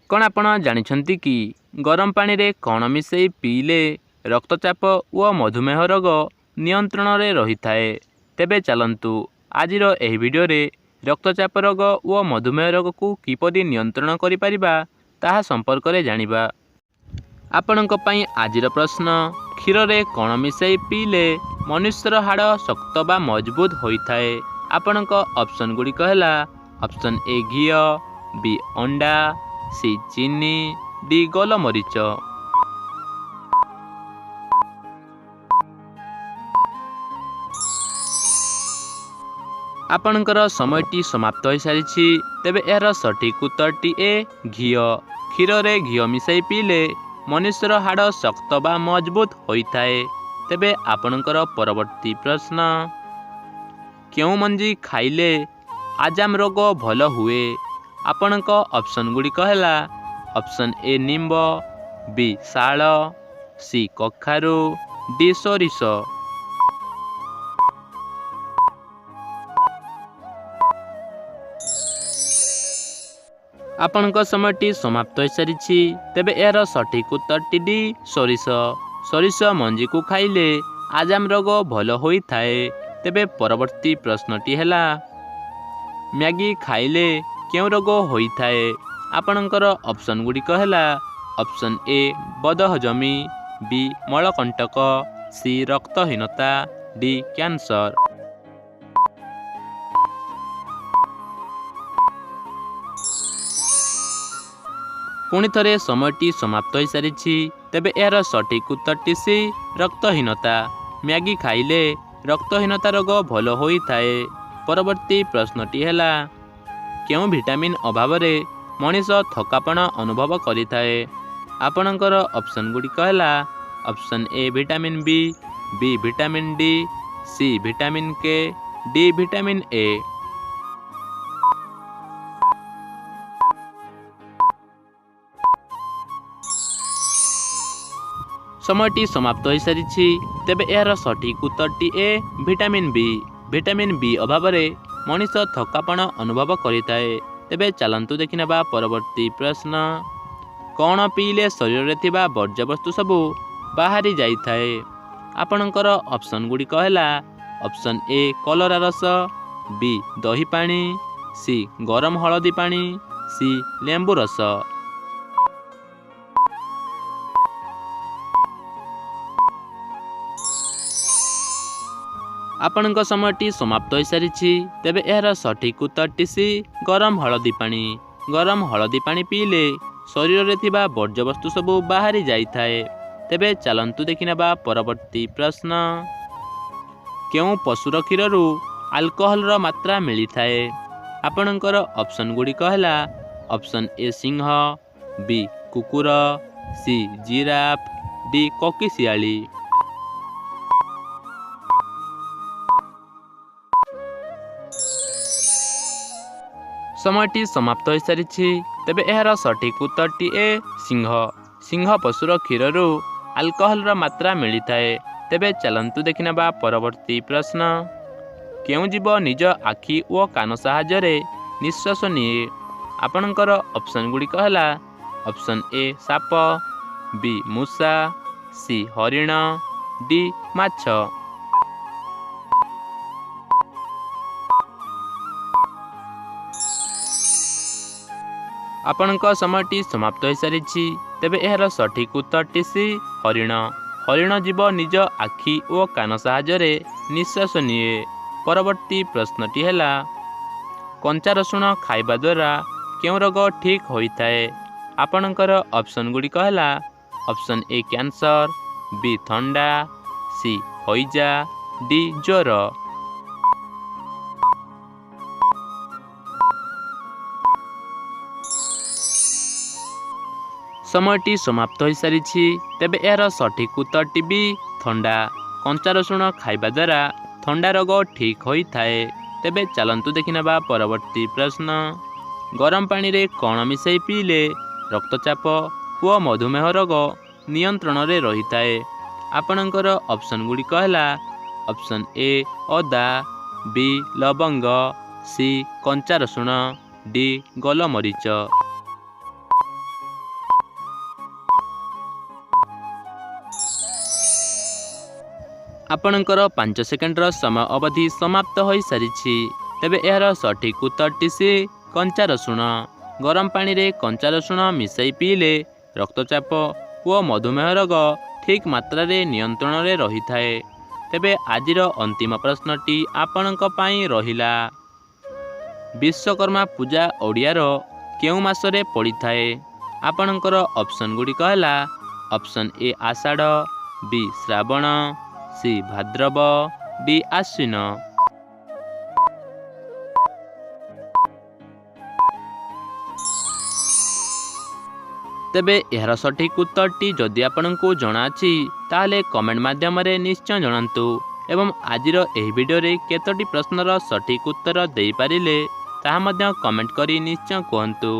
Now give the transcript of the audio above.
କ'ଣ ଆପଣ ଜାଣିଛନ୍ତି କି ଗରମ ପାଣିରେ କ'ଣ ମିଶାଇ ପିଇଲେ ରକ୍ତଚାପ ଓ ମଧୁମେହ ରୋଗ ନିୟନ୍ତ୍ରଣରେ ରହିଥାଏ? ତେବେ ଚାଲନ୍ତୁ ଆଜିର ଏହି ଭିଡ଼ିଓରେ ରକ୍ତଚାପ ରୋଗ ଓ ମଧୁମେହ ରୋଗକୁ କିପରି ନିୟନ୍ତ୍ରଣ କରିପାରିବା ତାହା ସମ୍ପର୍କରେ ଜାଣିବା। ଆପଣଙ୍କ ପାଇଁ ଆଜିର ପ୍ରଶ୍ନ, କ୍ଷୀରରେ କ'ଣ ମିଶାଇ ପିଇଲେ ମନୁଷ୍ୟର ହାଡ଼ ଶକ୍ତ ବା ମଜବୁତ ହୋଇଥାଏ? ଆପଣଙ୍କ ଅପସନ୍ ଗୁଡ଼ିକ ହେଲା ଅପସନ୍ ଏ ଘିଅ, ବି ଅଣ୍ଡା, ସି ଚିନି, ଡି ଗୋଲମରିଚ। ଆପଣଙ୍କର ସମୟଟି ସମାପ୍ତ ହୋଇସାରିଛି। ତେବେ ଏହାର ସଠିକ୍ ଉତ୍ତରଟି ଏ ଘିଅ। କ୍ଷୀରରେ ଘିଅ ମିଶାଇ ପିଇଲେ ମନୁଷ୍ୟର ହାଡ଼ ଶକ୍ତ ବା ମଜବୁତ ହୋଇଥାଏ। ତେବେ ଆପଣଙ୍କର ପରବର୍ତ୍ତୀ ପ୍ରଶ୍ନ, କେଉଁ ମଞ୍ଜି ଖାଇଲେ ଆଜାମ ରୋଗ ଭଲ ହୁଏ? ଆପଣଙ୍କ ଅପସନ୍ ଗୁଡ଼ିକ ହେଲା ଅପସନ୍ ଏ ନିମ୍ବ, ବି ଶାଳ, ସି କଖାରୁ, ଡି ସୋରିଷ। ଆପଣଙ୍କ ସମୟଟି ସମାପ୍ତ ହୋଇସାରିଛି। ତେବେ ଏହାର ସଠିକ୍ ଉତ୍ତରଟି ଡି ସୋରିଷ। ସୋରିଷ ମଞ୍ଜିକୁ ଖାଇଲେ ଆଜାମ ରୋଗ ଭଲ ହୋଇଥାଏ। ତେବେ ପରବର୍ତ୍ତୀ ପ୍ରଶ୍ନଟି ହେଲା, ମ୍ୟାଗି ଖାଇଲେ କେଉଁ ରୋଗ ହୋଇଥାଏ? ଆପଣଙ୍କର ଅପସନ୍ ଗୁଡ଼ିକ ହେଲା ଅପସନ୍ ଏ ବଦହଜମି, ବି ମଳକଣ୍ଟକ, ସି ରକ୍ତହୀନତା, ଡି କ୍ୟାନ୍ସର। ପୁଣି ଥରେ ସମୟଟି ସମାପ୍ତ ହୋଇସାରିଛି। ତେବେ ଏହାର ସଠିକ୍ ଉତ୍ତରଟି ସି ରକ୍ତହୀନତା। ମ୍ୟାଗି ଖାଇଲେ ରକ୍ତହୀନତା ରୋଗ ଭଲ ହୋଇଥାଏ। ପରବର୍ତ୍ତୀ ପ୍ରଶ୍ନଟି ହେଲା, କେଉଁ ଭିଟାମିନ୍ ଅଭାବରେ ମଣିଷ ଥକାପଣ ଅନୁଭବ କରିଥାଏ? ଆପଣଙ୍କର ଅପସନ୍ ଗୁଡ଼ିକ ହେଲା option A vitamin B vitamin D, C vitamin K, D vitamin A. ସମୟଟି ସମାପ୍ତ ହୋଇସାରିଛି। ତେବେ ଏହାର ସଠିକ୍ ଉତ୍ତରଟି ଏ ଭିଟାମିନ୍ ବି। ଭିଟାମିନ୍ ବି ଅଭାବରେ ମଣିଷ ଥକାପଣ ଅନୁଭବ କରିଥାଏ। ତେବେ ଚାଲନ୍ତୁ ଦେଖିନେବା ପରବର୍ତ୍ତୀ ପ୍ରଶ୍ନ, କ'ଣ ପିଇଲେ ଶରୀରରେ ଥିବା ବର୍ଜ୍ୟବସ୍ତୁ ସବୁ ବାହାରି ଯାଇଥାଏ? ଆପଣଙ୍କର ଅପସନ୍ ଗୁଡ଼ିକ ହେଲା ଅପସନ୍ ଏ କଲରା ରସ, ବି ଦହି ପାଣି, ସି ଗରମ ହଳଦୀ ପାଣି, ସି ଲେମ୍ବୁ ରସ। ଆପଣଙ୍କ ସମୟଟି ସମାପ୍ତ ହୋଇସାରିଛି। ତେବେ ଏହାର ସଠିକ୍ ଉତ୍ତରଟି ସି ଗରମ ହଳଦୀ ପାଣି। ଗରମ ହଳଦୀ ପାଣି ପିଇଲେ ଶରୀରରେ ଥିବା ବର୍ଜ୍ୟବସ୍ତୁ ସବୁ ବାହାରି ଯାଇଥାଏ। ତେବେ ଚାଲନ୍ତୁ ଦେଖିନେବା ପରବର୍ତ୍ତୀ ପ୍ରଶ୍ନ, କେଉଁ ପଶୁର କ୍ଷୀରରୁ ଆଲକୋହଲର ମାତ୍ରା ମିଳିଥାଏ? ଆପଣଙ୍କର ଅପସନ୍ ଗୁଡ଼ିକ ହେଲା ଅପସନ୍ ଏ ସିଂହ, ବି କୁକୁର, ସି ଜିରାଫ, ଡି କୋକିଶିଆଳି। ସମୟଟି ସମାପ୍ତ ହୋଇସାରିଛି। ତେବେ ଏହାର ସଠିକ୍ ଉତ୍ତରଟି ଏ ସିଂହ। ସିଂହ ପଶୁର କ୍ଷୀରରୁ ଆଲକୋହଲର ମାତ୍ରା ମିଳିଥାଏ। ତେବେ ଚାଲନ୍ତୁ ଦେଖିନେବା ପରବର୍ତ୍ତୀ ପ୍ରଶ୍ନ, କେଉଁ ଜୀବ ନିଜ ଆଖି ଓ କାନ ସାହାଯ୍ୟରେ ନିଶ୍ୱାସ ନିଏ? ଆପଣଙ୍କର ଅପସନ୍ ଗୁଡ଼ିକ ହେଲା ଅପସନ୍ ଏ ସାପ, ବି ମୂଷା, ସି ହରିଣ, ଡି ମାଛ। ଆପଣଙ୍କ ସମୟଟି ସମାପ୍ତ ହୋଇସାରିଛି। ତେବେ ଏହାର ସଠିକ୍ ଉତ୍ତରଟି ସି ହରିଣ। ହରିଣ ଜୀବ ନିଜ ଆଖି ଓ କାନ ସାହାଯ୍ୟରେ ନିଶ୍ୱାସ ନିଏ। ପରବର୍ତ୍ତୀ ପ୍ରଶ୍ନଟି ହେଲା, କଞ୍ଚା ରସୁଣ ଖାଇବା ଦ୍ୱାରା କେଉଁ ରୋଗ ଠିକ୍ ହୋଇଥାଏ? ଆପଣଙ୍କର ଅପସନ୍ ଗୁଡ଼ିକ ହେଲା ଅପସନ୍ ଏ କ୍ୟାନ୍ସର, ବି ଥଣ୍ଡା, ସି ହଇଜା, ଡି ଜ୍ୱର। ସମୟଟି ସମାପ୍ତ ହୋଇସାରିଛି। ତେବେ ଏହାର ସଠିକ୍ ଉତ୍ତରଟି ବି ଥଣ୍ଡା। କଞ୍ଚା ରସୁଣ ଖାଇବା ଦ୍ୱାରା ଥଣ୍ଡା ରୋଗ ଠିକ୍ ହୋଇଥାଏ। ତେବେ ଚାଲନ୍ତୁ ଦେଖିନେବା ପରବର୍ତ୍ତୀ ପ୍ରଶ୍ନ, ଗରମ ପାଣିରେ କ'ଣ ମିଶାଇ ପିଇଲେ ରକ୍ତଚାପ ଓ ମଧୁମେହ ରୋଗ ନିୟନ୍ତ୍ରଣରେ ରହିଥାଏ? ଆପଣଙ୍କର ଅପସନ୍ ଗୁଡ଼ିକ ହେଲା ଅପସନ୍ ଏ ଅଦା, ବି ଲବଙ୍ଗ, ସି କଞ୍ଚା ରସୁଣ, ଡି ଗୋଲମରିଚ। ଆପଣଙ୍କର 5 ସେକେଣ୍ଡର ସମୟ ଅବଧି ସମାପ୍ତ ହୋଇସାରିଛି। ତେବେ ଏହାର ସଠିକ୍ ଉତ୍ତରଟି ସି କଞ୍ଚା ରସୁଣ। ଗରମ ପାଣିରେ କଞ୍ଚା ରସୁଣ ମିଶାଇ ପିଇଲେ ରକ୍ତଚାପ ଓ ମଧୁମେହ ରୋଗ ଠିକ୍ ମାତ୍ରାରେ ନିୟନ୍ତ୍ରଣରେ ରହିଥାଏ। ତେବେ ଆଜିର ଅନ୍ତିମ ପ୍ରଶ୍ନଟି ଆପଣଙ୍କ ପାଇଁ ରହିଲା। ବିଶ୍ୱକର୍ମା ପୂଜା ଓଡ଼ିଆର କେଉଁ ମାସରେ ପଡ଼ିଥାଏ? ଆପଣଙ୍କର ଅପସନ୍ ଗୁଡ଼ିକ ହେଲା ଅପସନ୍ ଏ ଆଷାଢ଼, ବି ଶ୍ରାବଣ, ସି ଭାଦ୍ରବ, ଡି ଆଶ୍ୱିନ। ତେବେ ଏହାର ସଠିକ୍ ଉତ୍ତରଟି ଯଦି ଆପଣଙ୍କୁ ଜଣାଅଛି ତାହେଲେ କମେଣ୍ଟ ମାଧ୍ୟମରେ ନିଶ୍ଚୟ ଜଣାନ୍ତୁ ଏବଂ ଆଜିର ଏହି ଭିଡ଼ିଓରେ କେତୋଟି ପ୍ରଶ୍ନର ସଠିକ୍ ଉତ୍ତର ଦେଇପାରିଲେ ତାହା ମଧ୍ୟ କମେଣ୍ଟ କରି ନିଶ୍ଚୟ କୁହନ୍ତୁ।